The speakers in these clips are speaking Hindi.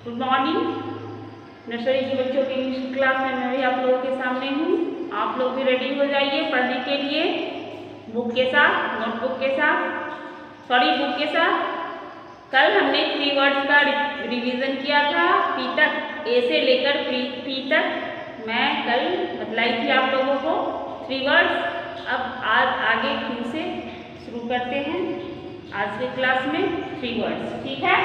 Good morning. नर्सरी के बच्चों की इंग्लिश क्लास में मैं भी आप लोगों के सामने हूँ। आप लोग भी रेडी हो जाइए पढ़ने के लिए, बुक के साथ, नोटबुक के साथ, बुक के साथ। कल हमने 3 वर्ड्स का रिवीजन किया था, पी तक, ए से लेकर पी तक मैं कल बतलाई थी आप लोगों को 3 वर्ड्स। अब आज आगे फिर से शुरू करते हैं आज के क्लास में 3 वर्ड्स, ठीक है।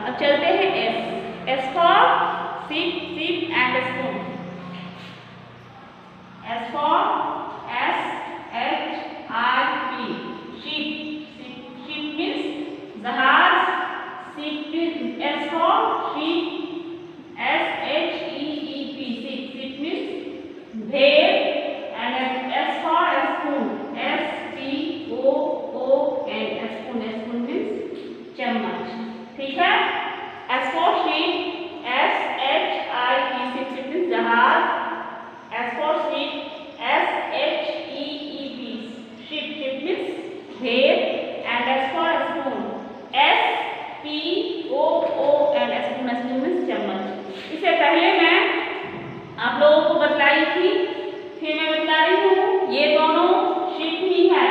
अब चलते हैं S for ship and spoon. S for SHIP, ship means जहाज। S for sheep, SHEEP, sheep means भेड़। And S for spoon, SPOON, spoon means चम्मच, ठीक है। S for ship, SHIP, ship means जहाज। S for sheep, SHEEP, sheep means भेड़। And S for spoon, SPOON, spoon means चम्मच। इससे पहले मैं आप लोगों को बतलाई थी, फिर मैं बता रही हूँ, ये दोनों शीप ही है,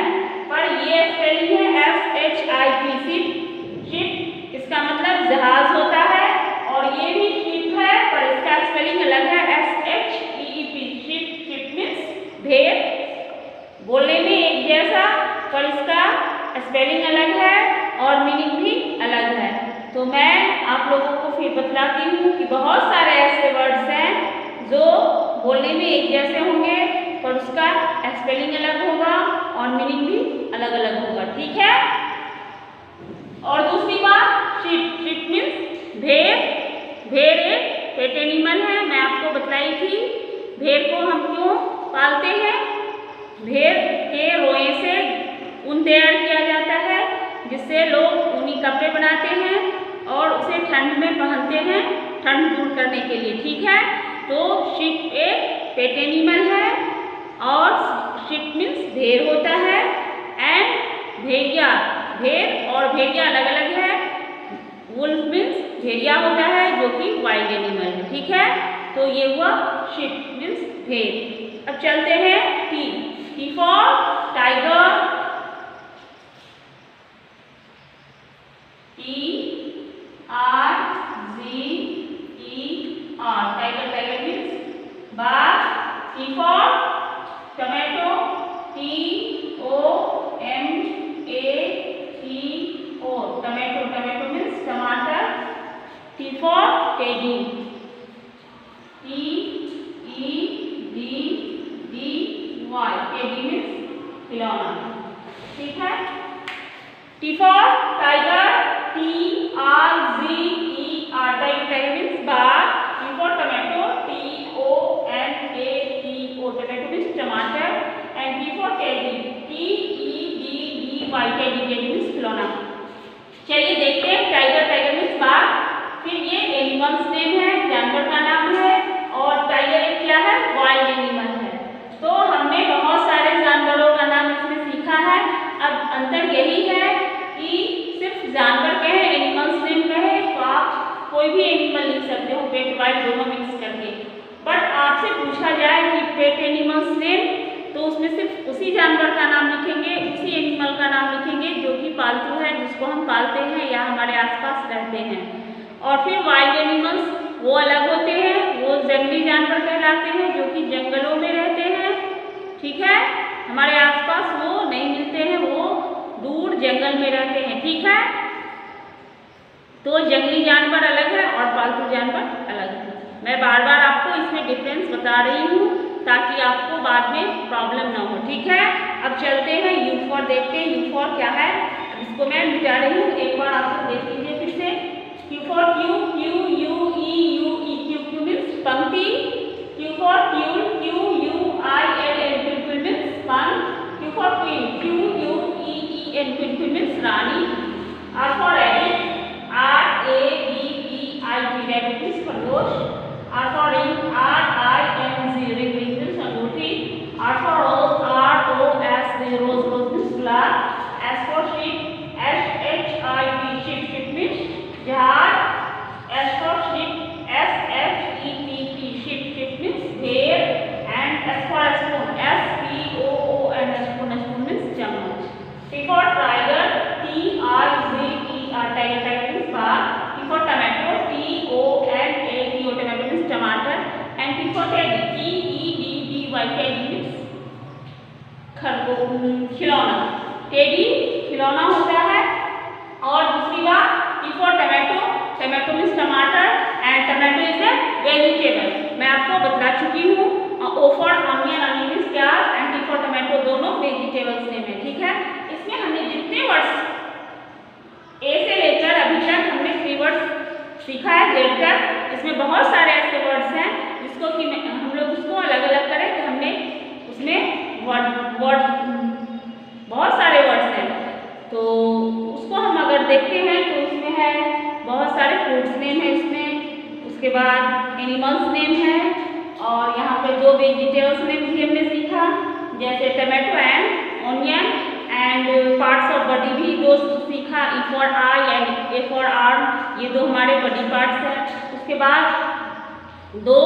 पर ये स्पेलिंग है SHIP, शीप इसका मतलब जहाज होता है, और ये भी शीप है पर इसका स्पेलिंग अलग है, SHEEP, शीप मीन्स भेड़। बोलने में एक जैसा पर इसका स्पेलिंग अलग है और मीनिंग भी अलग है। तो मैं आप लोगों को फिर बतलाती हूँ कि बहुत सारे ऐसे वर्ड्स हैं जो बोलने में एक जैसे होंगे पर उसका स्पेलिंग अलग होगा और मीनिंग भी अलग अलग होगा, ठीक है। और दूसरी बात, शीप मीन्स भेड़। भेड़ एक पेट एनिमल है, मैं आपको बतलाई थी। भेड़ को हम क्यों पालते हैं? भेड़ के रोए से ऊन तैयार किया जाता है, जिससे लोग ऊनी कपड़े बनाते हैं और उसे ठंड में पहनते हैं, ठंड दूर करने के लिए, ठीक है। तो शीप एक पेट एनिमल है और शीप मीन्स भेड़ होता है। एंड भेड़िया, भेड़ और भेड़िया अलग अलग है। वुल्फ मीन्स भेड़िया होता है जो कि वाइल्ड एनिमल है, ठीक है। तो ये हुआ शीप मीन्स भेड़। अब चलते हैं T for tiger. Tiger, tiger means बाघ। T for tomato, TOMATO, tomato means टमाटर। T for teddy, TEDDY, teddy means खिलौना, ठीक है। T for tiger, TRGER, tiger means बाघ। T for tomato, TOMATO, pet animals name, तो उसमें सिर्फ उसी जानवर का नाम लिखेंगे, उसी एनिमल का नाम लिखेंगे जो कि पालतू है, जिसको हम पालते हैं या हमारे आसपास रहते हैं। और फिर वाइल्ड एनिमल्स वो अलग होते हैं, वो जंगली जानवर कहलाते हैं जो कि जंगलों में रहते हैं। ठीक है, हमारे आसपास वो नहीं मिलते हैं, वो दूर जंगल में रहते हैं। ठीक है, तो जंगली जानवर अलग है और पालतू जानवर अलग है। मैं बार बार आपको इसमें डिफरेंस बता रही हूँ ताकि आपको बाद में प्रॉब्लम ना हो। ठीक है, अब चलते हैं यू फॉर देखते हैं यू फॉर क्या है। इसको मैं मिटा रही हूँ, एक बार आप देख लीजिए फिर से। Q for Q, Q U E queue, queue means पंक्ति। Q for Q, Q U I L L, quill means पंख। Q for queen, Q U E N, quill means रानी। R for rabbit, R A B B I T, rabbit means खरगोश। R for ring, R I N G, ring means अंगूठी। R for rose, R O S D, rose, rose means गुलाब। S for sheep, S H I P, sheep, sheep means जहाज। S for sheep, S H E P P, sheep, sheep means भेड़। And S for spoon, S P O O N, spoon, spoon means चम्मच। T for tiger, T I G E R, tiger, tiger means बाघ। T for tomato, T O N A T O, tomato means टमाटर। And T for teddy, T E D D Y, teddy means खिलौना। टेडी खिलौना होता है। और दूसरी बात, T for tomato, tomato means टमाटर and tomato is a vegetable, मैं आपको बता चुकी हूँ। O for onion, onion means प्याज एंड टी फॉर टमाटो, दोनों वेजिटेबल्स नेम है। ठीक है, इसमें हमने जितने वर्ड्स ए से लेकर अभी तक हमने 3 वर्ड्स सीखा है जेड तक। इसमें बहुत सारे ऐसे वर्ड्स हैं जिसको कि हम लोग उसको अलग अलग करें तो हमने उसमें वर्ड बहुत सारे वर्ड्स हैं, तो उसको हम अगर देखते हैं तो उसमें है बहुत सारे फ्रूट्स नेम है इसमें। उसके बाद एनिमल्स नेम है और यहाँ पे 2 वेजिटेबल्स नेम भी हमने सीखा, जैसे tomato and onion. And parts of body भी 2 सीखा, E for I and A for arm, ये 2 हमारे बॉडी पार्ट्स हैं। उसके बाद 2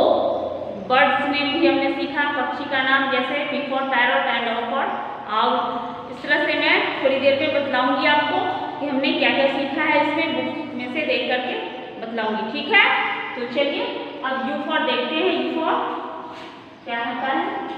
बर्ड्स नेम भी हमने सीखा, पक्षी का नाम, जैसे P for parrot and O for owl. इस तरह से मैं थोड़ी देर पे बतलाऊंगी आपको कि हमने क्या क्या सीखा है, इसमें बुक में से देख करके बतलाऊंगी। ठीक है, तो चलिए अब यू फॉर देखते हैं। यू फॉर क्या होता है।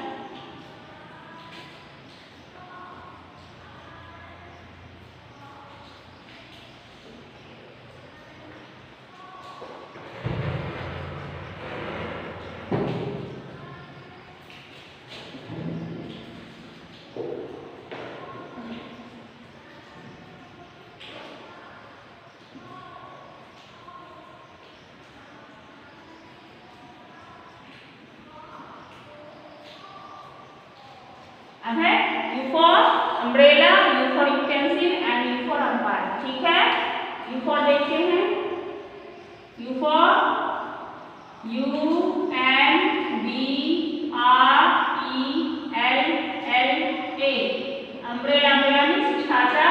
अब है U for umbrella, U for utensil and U for umpire. ठीक है, यू फॉर देखते हैं। U for U N B R E L L A, umbrella, umbrella means छाता।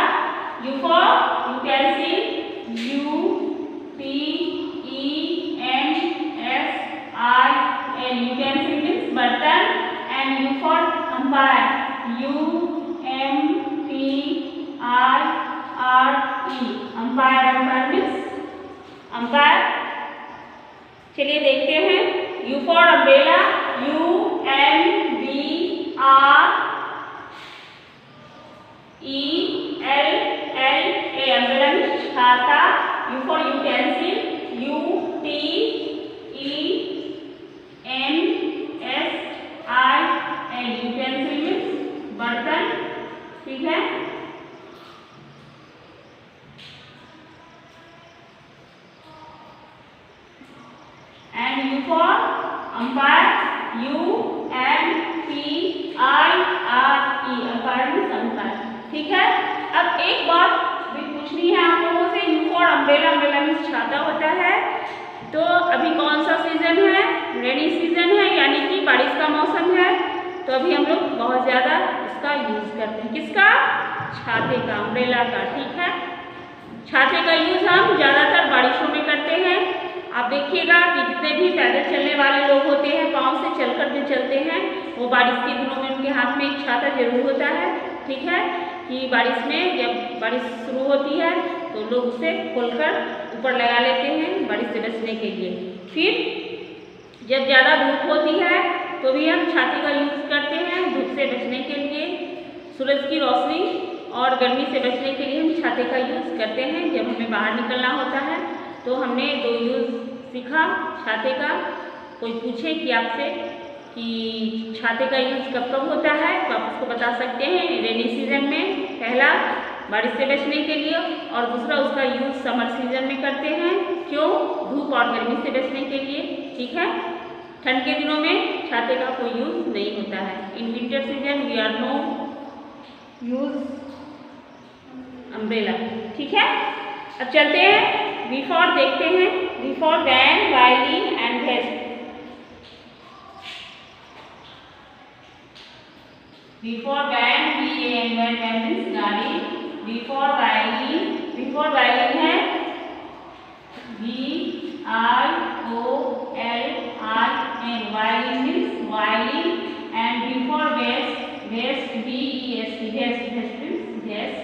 U for utensil, U T E N S I L, utensil means बर्तन। And U for umpire, U M P I R E, umpire, umpire means umpire. चलिए देखते हैं। U for umbrella, U M B R E L L A, umbrella means छाता। U for utensil, U T E N S I L, utensil means बर्तन। ठीक है, and U for umpire, U M P I R E, umpire means umpire. ठीक है, अब एक बात भी पूछनी है आप लोगों से। You for umbrella, umbrella means छाता होता है। तो अभी कौन सा सीजन है, रेनी सीजन है, यानी कि बारिश का मौसम है। तो अभी हम लोग बहुत ज़्यादा इसका यूज़ करते हैं, किसका, छाते का, अम्ब्रेला का। ठीक है, छाते का यूज़ हम ज़्यादातर बारिशों में करते हैं। आप देखिएगा कि जितने भी पैदल चलने वाले लोग होते हैं, पाँव से चलकर बच्चे चलते हैं वो बारिश के दिनों में उनके हाथ में एक छाता जरूर होता है, ठीक है, कि बारिश में जब बारिश शुरू होती है तो लोग उसे खोलकर ऊपर लगा लेते हैं बारिश से बचने के लिए। फिर जब ज़्यादा धूप होती है तो भी हम छाती का यूज़ करते हैं धूप से बचने के लिए, सूरज की रोशनी और गर्मी से बचने के लिए हम छाते का यूज़ करते हैं। जब हमें बाहर निकलना होता है तो हमने 2 यूज़ सीखा छाते का। कोई पूछे कि आपसे कि छाते का यूज़ कब कब होता है तो आप उसको बता सकते हैं रेनी सीजन में, पहला बारिश से बचने के लिए, और दूसरा उसका यूज़ समर सीजन में करते हैं, क्यों, धूप और गर्मी से बचने के लिए, ठीक है। ठंड के दिनों में छाते का कोई यूज़ नहीं होता है। In winter season we are no use umbrella, ठीक है। अब चलते हैं बिफोर, देखते हैं before, van, violin and vest. Before van, van means गाड़ी, बिफोर वायलिन है VIOLIN, violin means violin, and before vest VEST, vest means,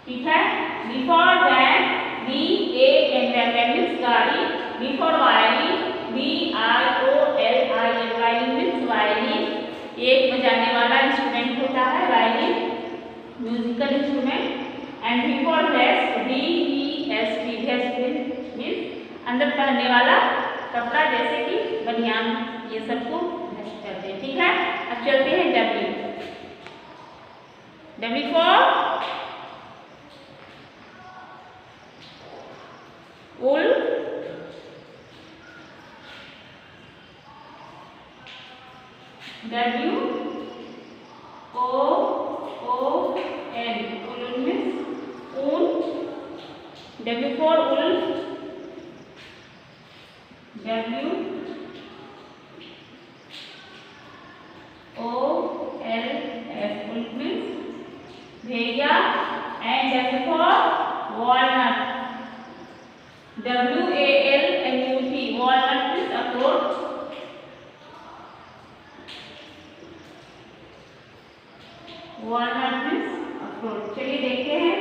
ठीक है। बिफोर वैन VAN मीन्स गाड़ी, before violin VIOLIN, violin means violin, एक बजाने वाला इंस्ट्रूमेंट होता है violin, musical instrument, and before vest VEST, vest means अंदर पहनने वाला कपड़ा जैसे कि बनियान, ये सबको वेस्ट कहते हैं, ठीक है। अब चलते हैं W for wool, WOOL, wool means wool, W for wool, WOLF, wool means Bhediya, and W for walnut, WALNUT, walnut means अखरोट, walnut means अखरोट। चलिए देखते हैं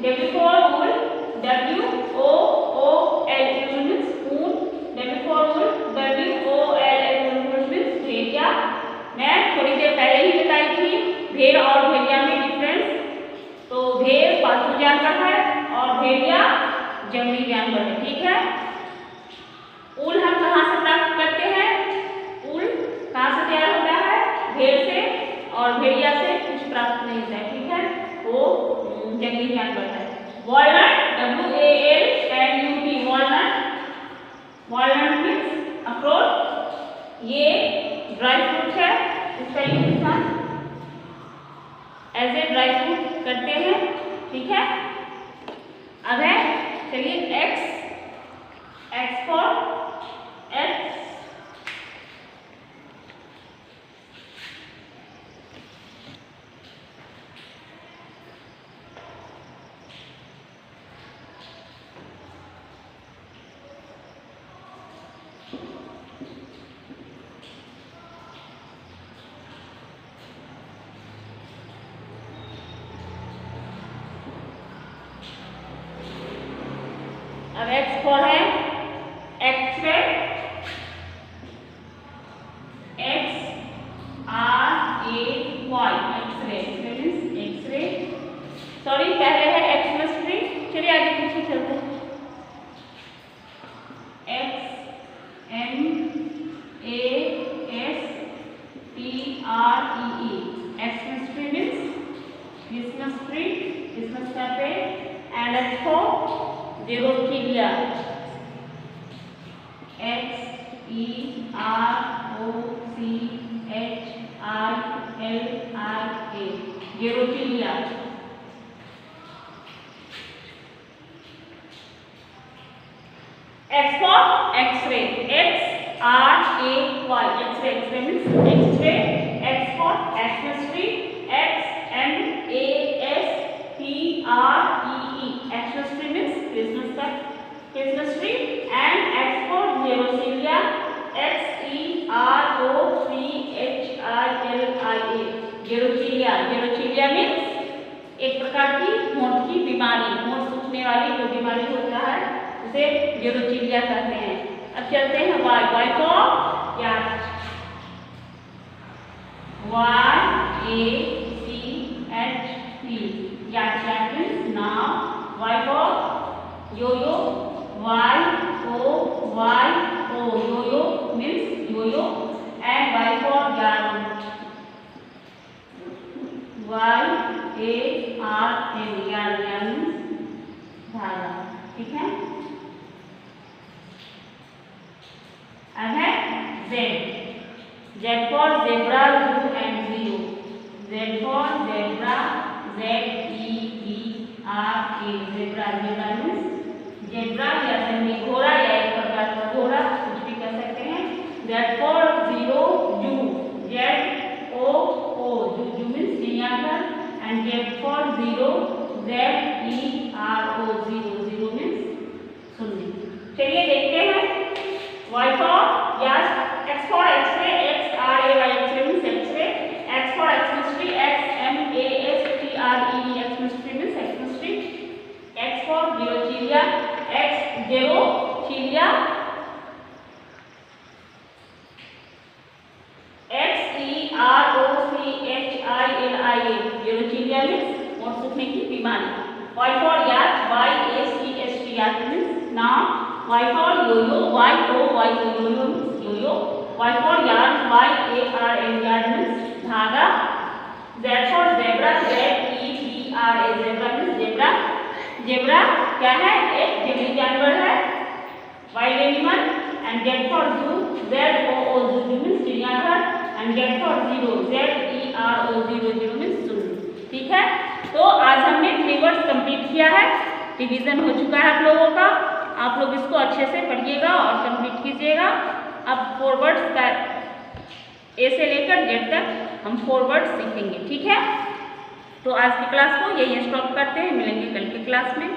W for wool, WOOL means wool, W for wool, WOLL means भेड़िया। मैं थोड़ी देर पहले ही बताई थी भेड़ और भेड़िया में डिफरेंस। तो भेड़ पालतू जानवर है और भेड़िया जंगली जानवर है, ठीक है। ऊल हम कहाँ से प्राप्त करते हैं, ऊल कहाँ से तैयार होता है, भेड़ से, और भेड़िया से कुछ प्राप्त नहीं होता है, ठीक है, वो जंगली जानवर है। वॉलनट, WALNUT, वॉलनट मीन्स अखरोट, ये ड्राई फ्रूट है, इसका यूज हम एज ए ड्राई फ्रूट करते हैं, ठीक है। अब है चलिए X फॉर X, अब X फॉर है X-ray, XRAY, X-ray means X-ray, sorry पहले है एक्समेस्ट्री। चलिए आगे पीछे चलते हैं, XMASTREE, Xmas tree means Christmas tree, Christmas का पेड़, and X for xerochilia, XEROCHILIA, xerochilia. X for X-ray, XRAY, X-ray, X-ray means X-ray, X for X-ray, XMASTREE, X-ray means Christmas tree, and X for Xerochilia, XEROCHILIA, xerochilia, xerochilia means एक प्रकार की होंठ की बीमारी, होंठ सूखने वाली जो बीमारी होता है उसे जेरोचिलिया कहते हैं। अब चलते हैं Y, Y for yacht, YACHT, yacht, yacht means नाव। Y for yo-yo, YOYO, yo-yo means yo-yo, and Y for yarn, YARN, yarn, yarn means धागा। ठीक है। अब है Z, Z for zebra, zoo and zero, Z for zebra, ZEBRA, zebra, zebra means zebra या जंगली घोड़ा या एक प्रकार का घोड़ा, कुछ भी कह सकते हैं। Z for zero, जू, ZOO, जू, जू मीन्स चिड़ियाघर, and Z for zero, ZERO, zero, zero means शून्य। चलिए देखते हैं। Y for yes, X for X-ray, XRAY, X-ray means X-ray, X for X-mystery, XMASTRE, X-mystery means X-mystery, X for जेरोचिलिया, X जेरोचिलिया, XEROCHILIA, जेरोचिलिया means होंठ सूखने की बीमारी। Y for याच, YACHT, याच means now. Y for yo-yo, YOYO, yo-yo means yo-yo. Y for yarn, YARN, yarn means धागा। Z for zebra, ZEBRA, zebra means zebra. Zebra क्या है? एक जंगली जानवर है, wild animal. And Z for zoo, ZOO, zoo means चिड़ियाघर, and Z for zero, ZERO, zero, zero means शून्य। ठीक है। तो आज हमने 3 वर्ड्स कंप्लीट किया है, रिवीजन हो चुका है आप लोगों का। आप लोग इसको अच्छे से पढ़िएगा और कंप्लीट कीजिएगा। अब 4 वर्ड्स का ए से लेकर जेड तक हम 4 वर्ड्स सीखेंगे। ठीक है। तो आज की क्लास को यही स्टॉप करते हैं, मिलेंगे कल की क्लास में।